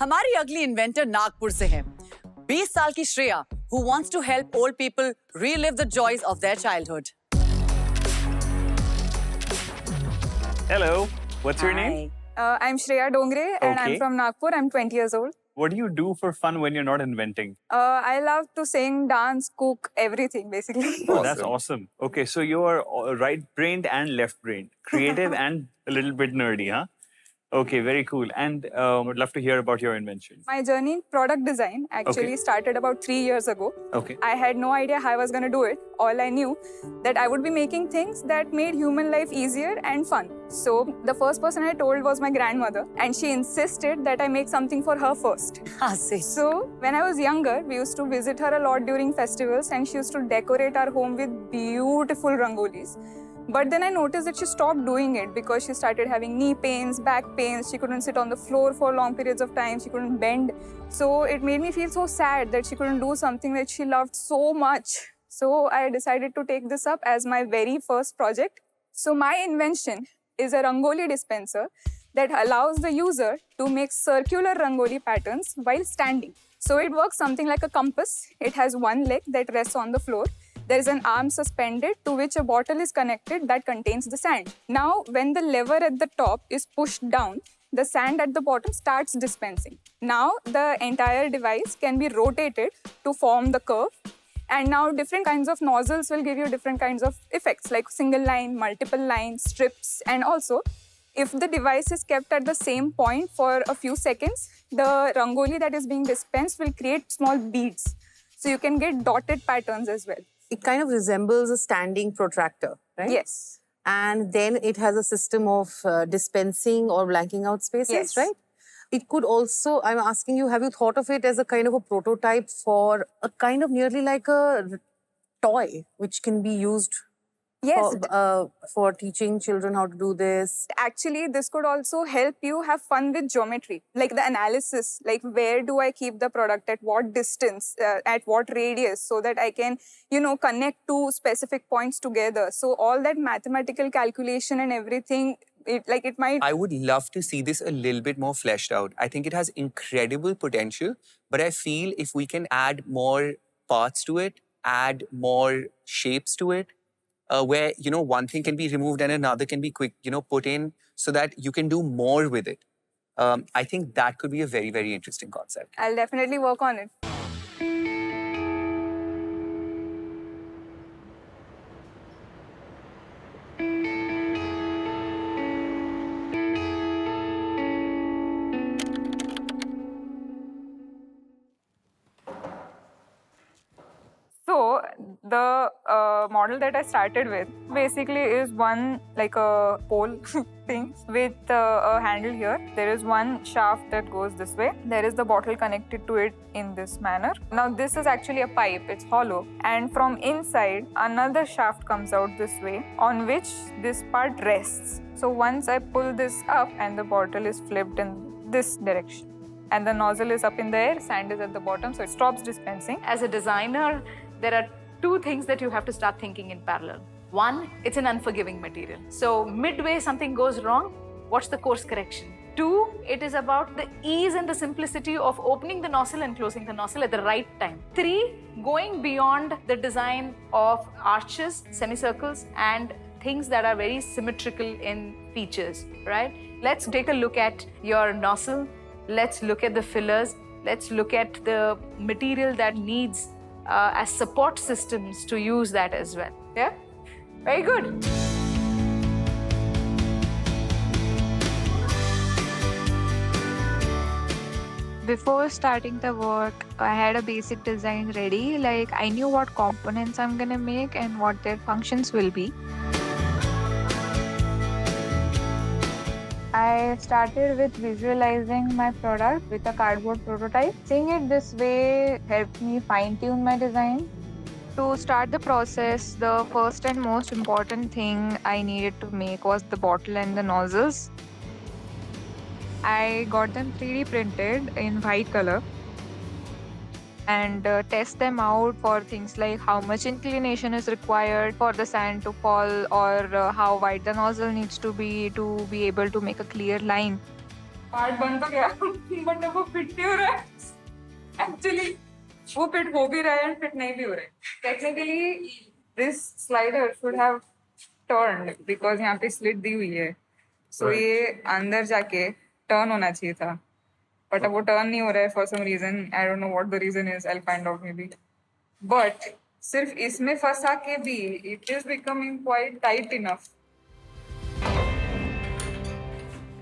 हमारी अगली इन्वेंटर नागपुर से है 20 साल की Shreya who wants to help old people relive the joys of their childhood. Hello, what's your Hi. name? I'm Shreya Dongre and I'm Okay. from Nagpur. I'm 20 years old. What do you do for fun when you're not inventing? I love to sing, dance, cook, everything basically. Oh, that's awesome. Okay, so you're right-brained and left-brained, creative and a little bit nerdy, huh? Okay, very cool. And would love to hear about your invention. My journey in product design actually started about 3 years ago. Okay. I had no idea how I was going to do it. All I knew that I would be making things that made human life easier and fun. So the first person I told was my grandmother, and she insisted that I make something for her first. So when I was younger, we used to visit her a lot during festivals, and she used to decorate our home with beautiful rangolis. But then I noticed that she stopped doing it because she started having knee pains, back pains. She couldn't sit on the floor for long periods of time. She couldn't bend. So it made me feel so sad that she couldn't do something that she loved so much. So I decided to take this up as my very first project. So my invention is a Rangoli Dispenser that allows the user to make circular Rangoli patterns while standing. So it works something like a compass. It has one leg that rests on the floor. There is an arm suspended to which a bottle is connected that contains the sand. Now, when the lever at the top is pushed down, the sand at the bottom starts dispensing. Now, the entire device can be rotated to form the curve. And now, different kinds of nozzles will give you different kinds of effects, like single line, multiple line, strips. And also, if the device is kept at the same point for a few seconds, the rangoli that is being dispensed will create small beads. So you can get dotted patterns as well. It kind of resembles a standing protractor, right? Yes. And then it has a system of dispensing or blanking out spaces, Yes. right? It could also, I'm asking you, have you thought of it as a kind of a prototype for a kind of nearly like a toy, which can be used Yes. for teaching children how to do this? Actually, this could also help you have fun with geometry, like the analysis, like where do I keep the product, at what distance, at what radius, so that I can, connect two specific points together. So all that mathematical calculation and everything, it might... I would love to see this a little bit more fleshed out. I think it has incredible potential, but I feel if we can add more parts to it, add more shapes to it, where, one thing can be removed and another can be put in so that you can do more with it. I think that could be a very, very interesting concept. I'll definitely work on it. So the model that I started with basically is one like a pole thing with a handle here. There is one shaft that goes this way. There is the bottle connected to it in this manner. Now this is actually a pipe, it's hollow. And from inside, another shaft comes out this way on which this part rests. So once I pull this up and the bottle is flipped in this direction. And the nozzle is up in the air, sand is at the bottom, so it stops dispensing. As a designer, there are two things that you have to start thinking in parallel. One, it's an unforgiving material. So midway something goes wrong, what's the course correction? Two, it is about the ease and the simplicity of opening the nozzle and closing the nozzle at the right time. Three, going beyond the design of arches, semicircles, and things that are very symmetrical in features, right? Let's take a look at your nozzle. Let's look at the fillers. Let's look at the material that needs as support systems to use that as well. Yeah? Very good. Before starting the work, I had a basic design ready. Like I knew what components I'm gonna make and what their functions will be. I started with visualizing my product with a cardboard prototype. Seeing it this way helped me fine-tune my design. To start the process, the first and most important thing I needed to make was the bottle and the nozzles. I got them 3D printed in white color and test them out for things like how much inclination is required for the sand to fall, or how wide the nozzle needs to be able to make a clear line. Part बन तो गया but वो fit नहीं हो रहा है actually वो fit हो भी रहा है एंड फिट नहीं भी हो रहा है technically this slider should have turned because यहाँ पे स्लिट दी हुई है सो ये अंदर जाके टर्न होना चाहिए था बट अब वो टर्न नहीं हो रहा है for some reason I don't know what the reason is I will find out maybe but सिर्फ इसमें फंसा के भी it is becoming quite tight enough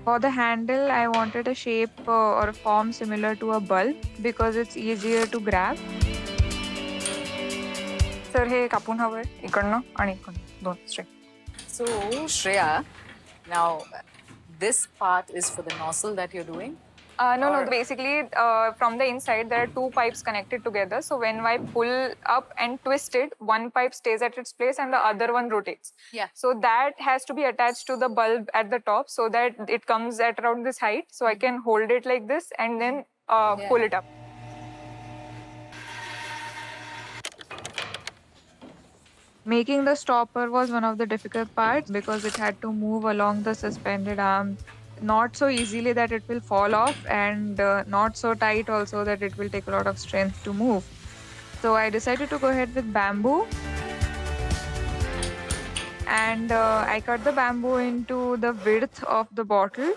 For the handle, I wanted a shape or a form similar to a bulb because it's easier to grab. Sir हे कापून हवंय इकडनं आणि इकडनं दोन straight So, Shreya, now this part is for the nozzle that you're doing. no, basically from the inside there are two pipes connected together. So when I pull up and twist it, one pipe stays at its place and the other one rotates. Yeah. So that has to be attached to the bulb at the top so that it comes at around this height. So I can hold it like this and then pull it up. Making the stopper was one of the difficult parts because it had to move along the suspended arm, not so easily that it will fall off, and not so tight also that it will take a lot of strength to move. So I decided to go ahead with bamboo. And I cut the bamboo into the width of the bottle.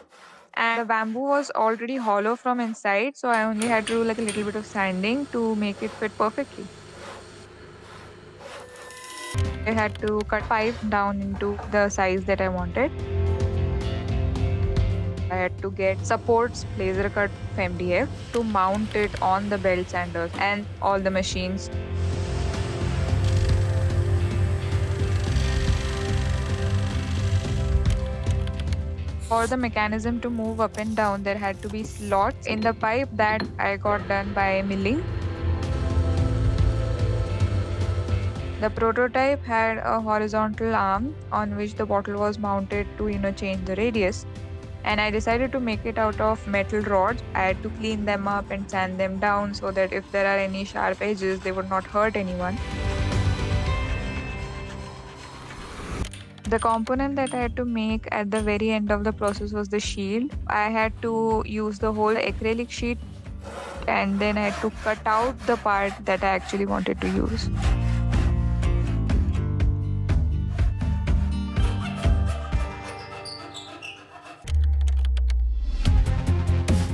And the bamboo was already hollow from inside, so I only had to do like a little bit of sanding to make it fit perfectly. I had to cut pipe down into the size that I wanted. I had to get supports laser cut from MDF to mount it on the belt sanders and all the machines. For the mechanism to move up and down, there had to be slots in the pipe that I got done by milling. The prototype had a horizontal arm on which the bottle was mounted to change the radius. And I decided to make it out of metal rods. I had to clean them up and sand them down so that if there are any sharp edges, they would not hurt anyone. The component that I had to make at the very end of the process was the shield. I had to use the whole acrylic sheet and then I had to cut out the part that I actually wanted to use.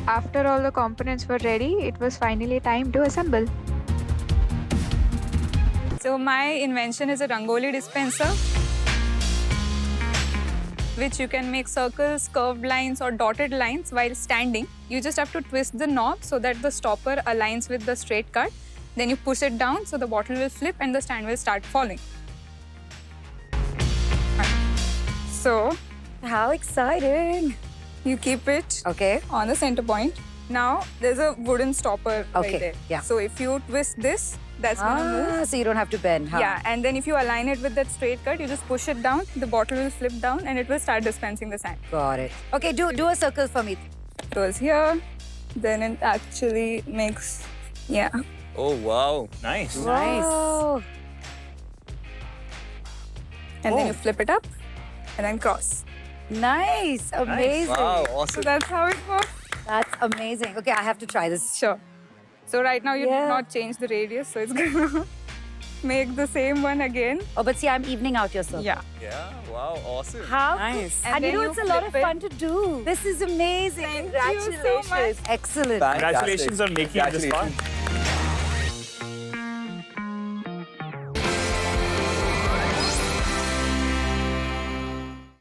After all the components were ready, it was finally time to assemble. So my invention is a Rangoli Dispenser, which you can make circles, curved lines or dotted lines while standing. You just have to twist the knob so that the stopper aligns with the straight cut. Then you push it down so the bottle will flip and the stand will start falling. So, How exciting! you keep it Okay. on the center point. Now, there's a wooden stopper Okay, right there. yeah. So if you twist this, that's going to move. So you don't have to bend, huh? Yeah, and then if you align it with that straight cut, you just push it down, the bottle will flip down and it will start dispensing the sand. Got it. Okay, do a circle for me. It goes here, then it actually makes, yeah. Oh, wow. Nice. Nice. And then Oh. you flip it up and then cross. Nice. Amazing. Wow, So awesome. that's how it works. That's amazing. Okay, I have to try this. Sure. So right now you Yeah. did not change the radius, so it's gonna make the same one again. Oh, but see, I'm evening out your circle. Yeah. Yeah, wow, awesome. How Nice. cool. And then you know, you it's a lot of flip it. fun to do. This is amazing. Thank you so Congratulations. much. Excellent. Congratulations on making this fun. Congratulations.